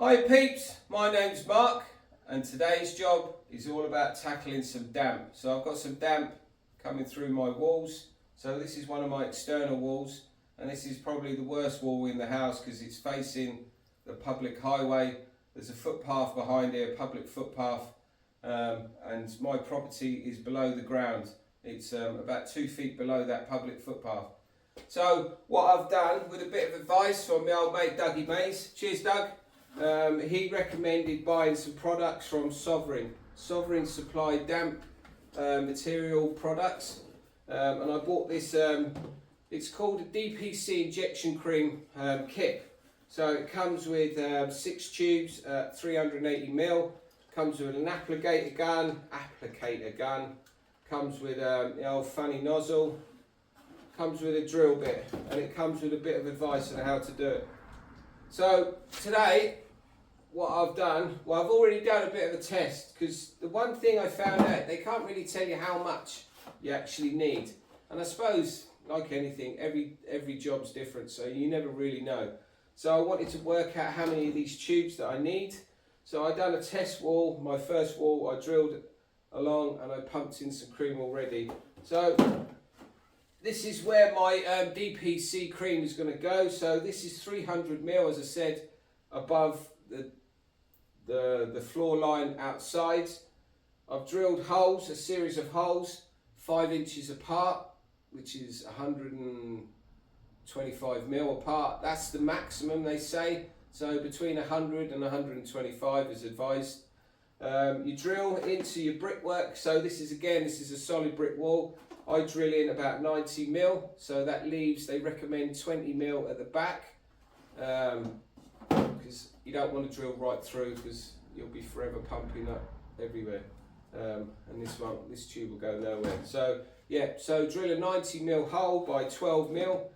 Hi peeps, my name's Mark and today's job is all about tackling some damp. So I've got some damp coming through my walls. So this is one of my external walls and this is probably the worst wall in the house because it's facing the public highway. There's a footpath behind here, public footpath, and my property is below the ground. It's about 2 feet below that public footpath. So what I've done, with a bit of advice from my old mate Dougie Mays, cheers Doug, he recommended buying some products from Sovereign. Sovereign supply damp material products, and I bought this, it's called a DPC injection cream kit. So it comes with 6 tubes at 380ml, comes with an applicator gun, comes with the old funny nozzle, comes with a drill bit, and it comes with a bit of advice on how to do it. So today, what I've done, well, I've already done a bit of a test, because the one thing I found out, they can't really tell you how much you actually need. And I suppose, like anything, every job's different, so you never really know. So I wanted to work out how many of these tubes that I need. So I done a test wall, my first wall, I drilled along and I pumped in some cream already. So this is where my DPC cream is going to go. So this is 300ml, as I said, above the floor line outside. I've drilled holes, a series of holes, 5 inches apart, which is 125ml apart. That's the maximum, they say. So between 100 and 125 is advised. You drill into your brickwork. So this is a solid brick wall. I drill in about 90ml, so that leaves, they recommend 20ml at the back, because you don't want to drill right through because you'll be forever pumping up everywhere, and this tube will go nowhere. So yeah, so drill a 90ml hole by 12ml.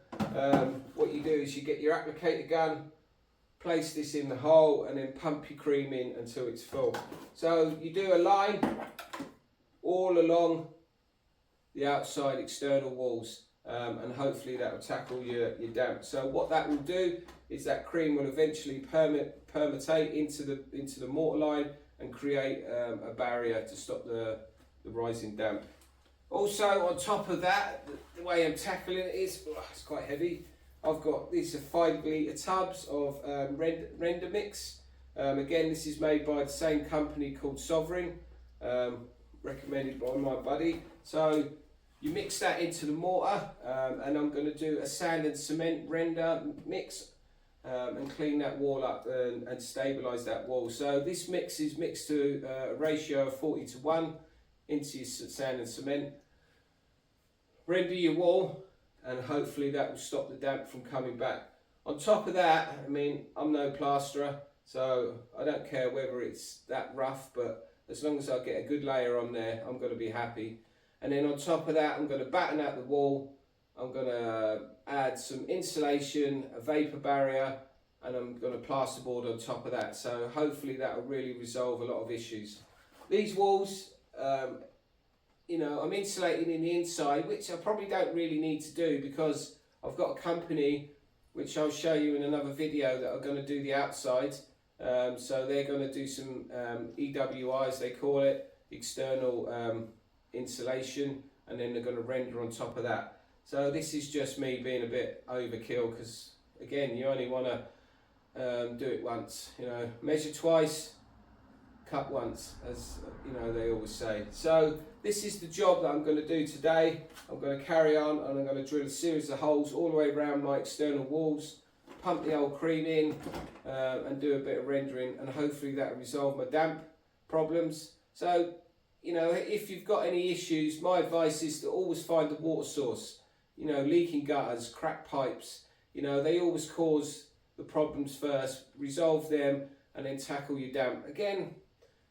What you do is you get your applicator gun, place this in the hole and then pump your cream in until it's full. So you do a line all along the outside external walls, and hopefully that will tackle your damp. So what that will do is that cream will eventually permeate into the mortar line and create a barrier to stop the rising damp. Also on top of that, the way I'm tackling it is, it's quite heavy. I've got these 5 litre tubs of render mix. Again, this is made by the same company called Sovereign, recommended by my buddy. So you mix that into the mortar, and I'm going to do a sand and cement render mix, and clean that wall up and stabilise that wall. So this mix is mixed to a ratio of 40:1 into your sand and cement. Render your wall, and hopefully that will stop the damp from coming back. On top of that, I mean, I'm no plasterer, so I don't care whether it's that rough, but as long as I get a good layer on there, I'm going to be happy. And then on top of that, I'm going to batten out the wall, I'm going to add some insulation, a vapour barrier, and I'm going to plasterboard on top of that. So hopefully that will really resolve a lot of issues. These walls, you know, I'm insulating in the inside, which I probably don't really need to do because I've got a company, which I'll show you in another video, that are going to do the outside. So they're going to do some EWIs, they call it, external insulation, and then they're going to render on top of that. So this is just me being a bit overkill because, again, you only want to do it once. You know, measure twice, cut once, as you know they always say. So this is the job that I'm going to do today. I'm going to carry on and I'm going to drill a series of holes all the way around my external walls, pump the old cream in, and do a bit of rendering, and hopefully that will resolve my damp problems. So, you know, if you've got any issues, my advice is to always find the water source. You know, leaking gutters, cracked pipes, you know, they always cause the problems first. Resolve them and then tackle your damp. Again,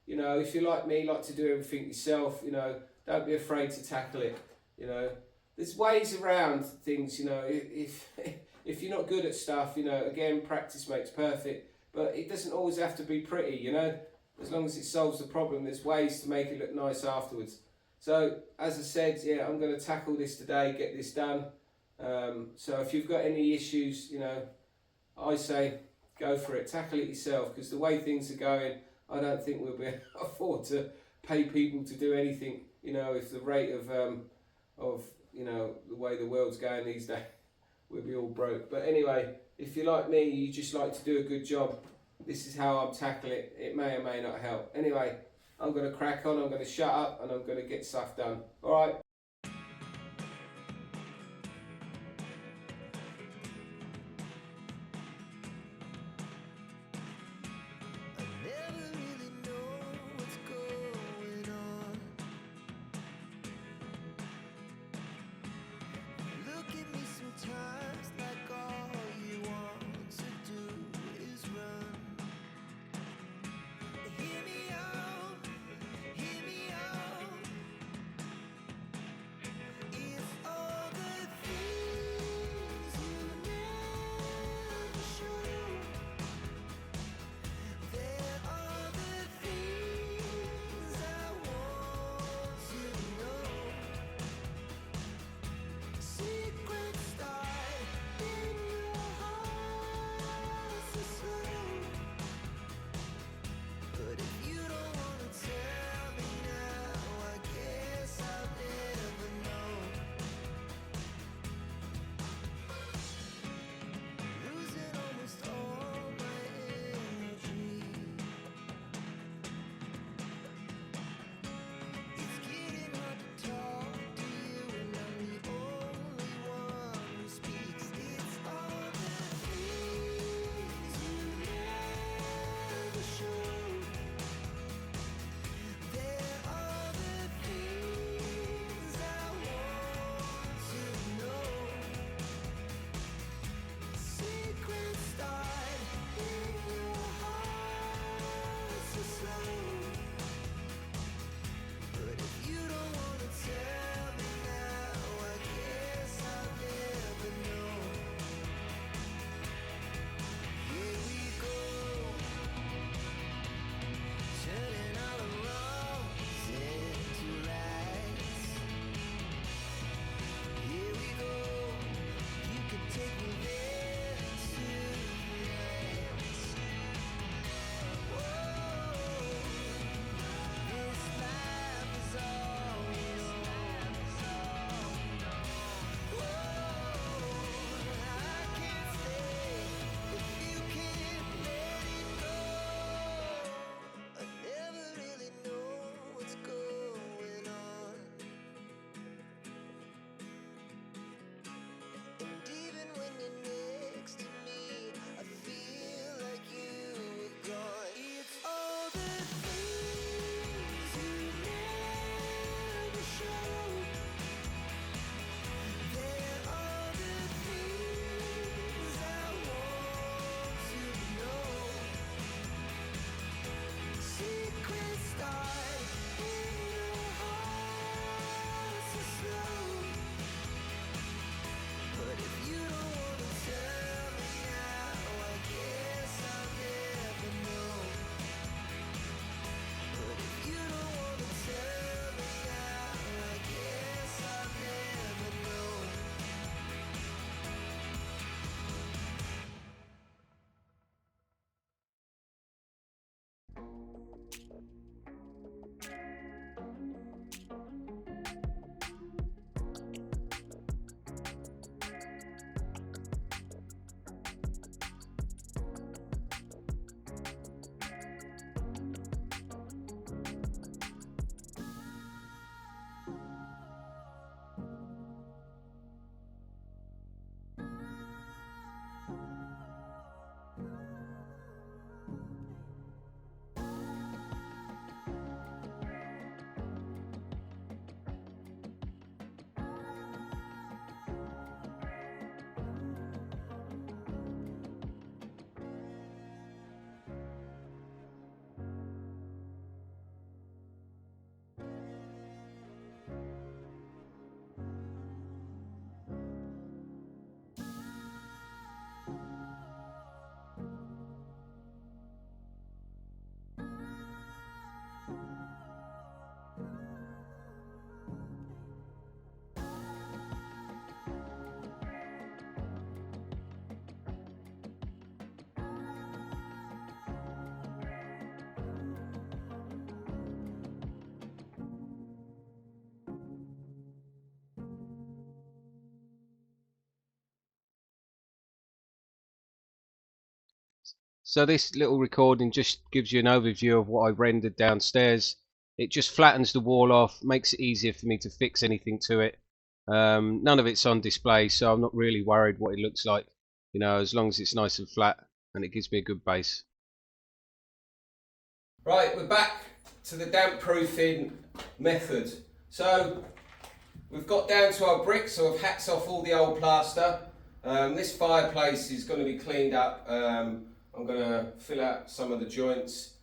you know, if you're like me, like to do everything yourself, you know, don't be afraid to tackle it. You know, there's ways around things, you know, if you're not good at stuff, you know, again, practice makes perfect, but it doesn't always have to be pretty, you know. As long as it solves the problem, there's ways to make it look nice afterwards. So, as I said, yeah, I'm going to tackle this today, get this done. So if you've got any issues, you know, I say go for it, tackle it yourself, because the way things are going, I don't think we'll be able to afford to pay people to do anything. You know, if the rate of you know, the way the world's going these days, we'll be all broke. But anyway, if you're like me, you just like to do a good job, this is how I'm tackling it. It may or may not help. Anyway, I'm going to crack on, I'm going to shut up, and I'm going to get stuff done. Alright. So this little recording just gives you an overview of what I rendered downstairs. It just flattens the wall off, makes it easier for me to fix anything to it. None of it's on display, so I'm not really worried what it looks like, you know, as long as it's nice and flat and it gives me a good base. Right, we're back to the damp proofing method. So we've got down to our bricks, so I've hacked off all the old plaster. This fireplace is going to be cleaned up. I'm going to fill out some of the joints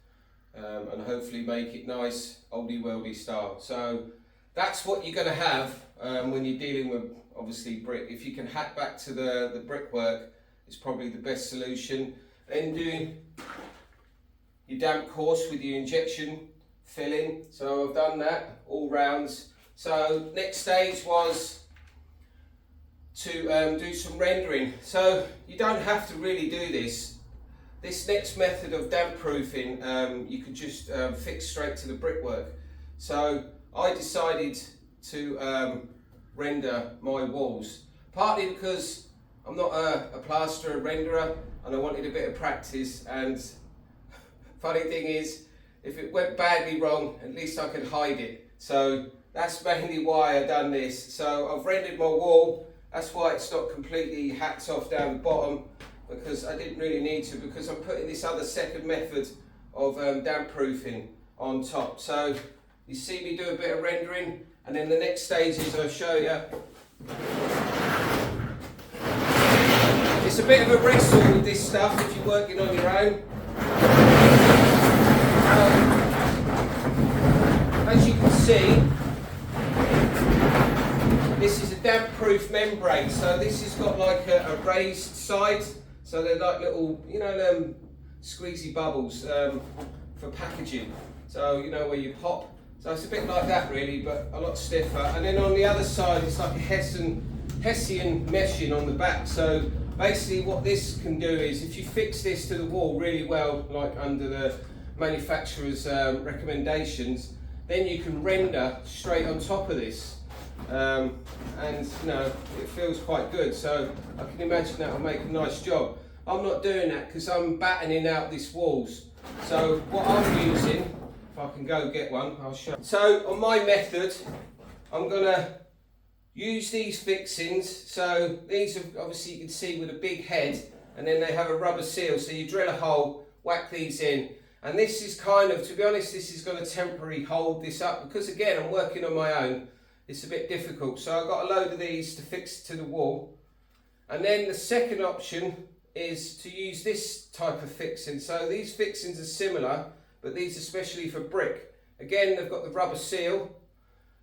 and hopefully make it nice oldie worldy style. So that's what you're going to have when you're dealing with obviously brick. If you can hack back to the brickwork, it's probably the best solution. Then do your damp course with your injection filling. So I've done that all rounds. So next stage was to do some rendering. So you don't have to really do this. This next method of damp proofing, you could just fix straight to the brickwork. So I decided to render my walls, partly because I'm not a plasterer renderer and I wanted a bit of practice, and funny thing is, if it went badly wrong, at least I can hide it. So that's mainly why I've done this. So I've rendered my wall. That's why it's not completely hacked off down the bottom, because I didn't really need to, because I'm putting this other second method of damp proofing on top. So you see me do a bit of rendering, and then the next stage is I'll show you. It's a bit of a wrestle with this stuff if you're working on your own. As you can see, this is a damp proof membrane. So this has got like a raised side. So they're like little, you know, squeezy bubbles for packaging. So, you know, where you pop. So it's a bit like that really, but a lot stiffer. And then on the other side, it's like a Hessian meshing on the back. So basically what this can do is, if you fix this to the wall really well, like under the manufacturer's recommendations, then you can render straight on top of this. And you know, it feels quite good, so I can imagine that will make a nice job. I'm not doing that because I'm battening out these walls. So what I'm using, if I can go get one, I'll show. So on my method, I'm gonna use these fixings. So these are obviously, you can see, with a big head, and then they have a rubber seal. So you drill a hole, whack these in, and this is kind of, to be honest, this is going to temporarily hold this up, because again, I'm working on my own. It's a bit difficult. So I've got a load of these to fix to the wall. And then the second option is to use this type of fixing. So these fixings are similar, but these are especially for brick. Again, they've got the rubber seal,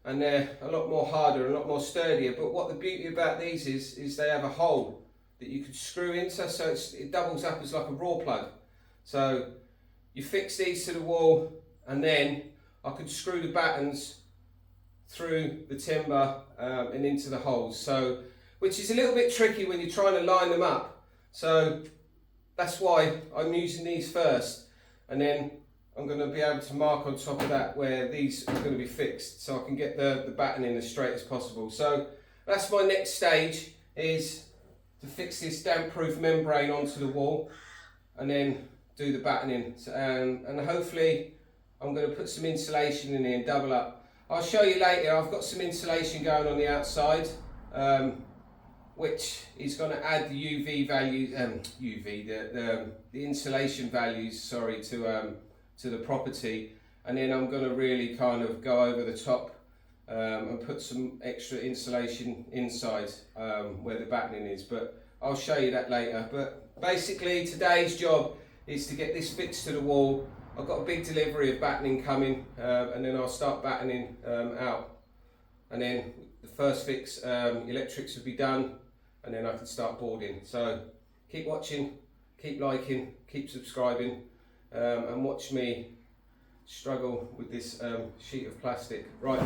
and they're a lot more harder, a lot more sturdier. But what the beauty about these is they have a hole that you could screw into, so it doubles up as like a raw plug. So you fix these to the wall, and then I could screw the battens through the timber and into the holes. So, which is a little bit tricky when you're trying to line them up. So that's why I'm using these first, and then I'm going to be able to mark on top of that where these are going to be fixed, so I can get the batten in as straight as possible. So that's my next stage, is to fix this damp proof membrane onto the wall and then do the battening. And hopefully I'm going to put some insulation in here and double up. I'll show you later. I've got some insulation going on the outside, which is going to add the UV values, the insulation values, sorry, to the property. And then I'm going to really kind of go over the top and put some extra insulation inside where the battening is. But I'll show you that later. But basically today's job is to get this fixed to the wall. I've got a big delivery of battening coming, and then I'll start battening out. And then the first fix, electrics will be done, and then I can start boarding. So keep watching, keep liking, keep subscribing, and watch me struggle with this sheet of plastic. Right.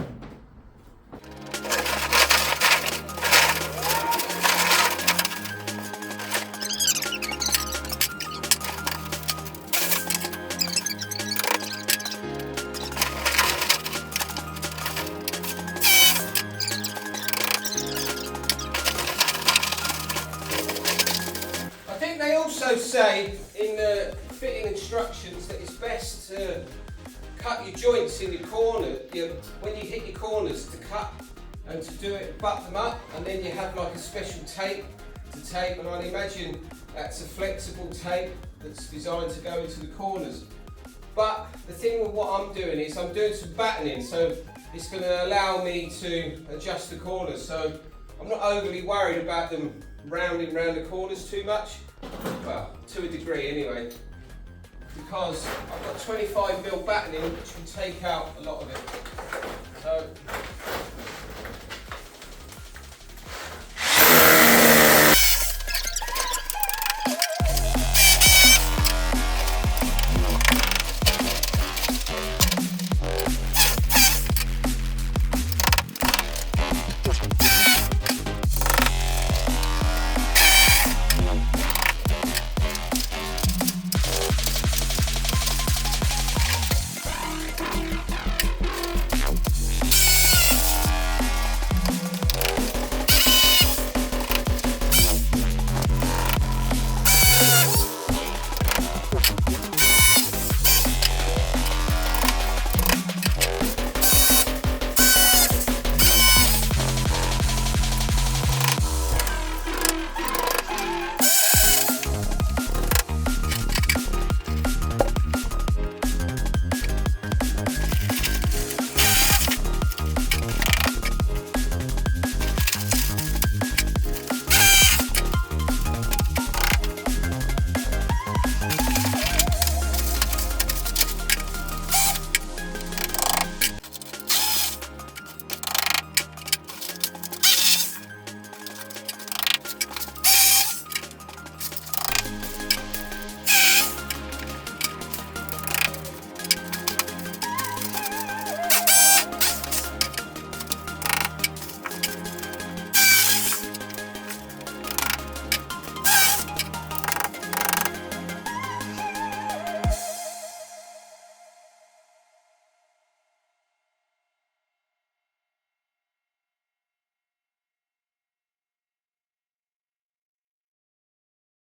Say in the instructions that it's best to cut your joints in your corner, when you hit your corners, to cut and to do it, butt them up, and then you have like a special tape to tape, and I'd imagine that's a flexible tape that's designed to go into the corners. But the thing with what I'm doing is I'm doing some battening, so it's going to allow me to adjust the corners, so I'm not overly worried about them rounding round the corners too much, well, to a degree anyway, because I've got 25mm battening which will take out a lot of it. So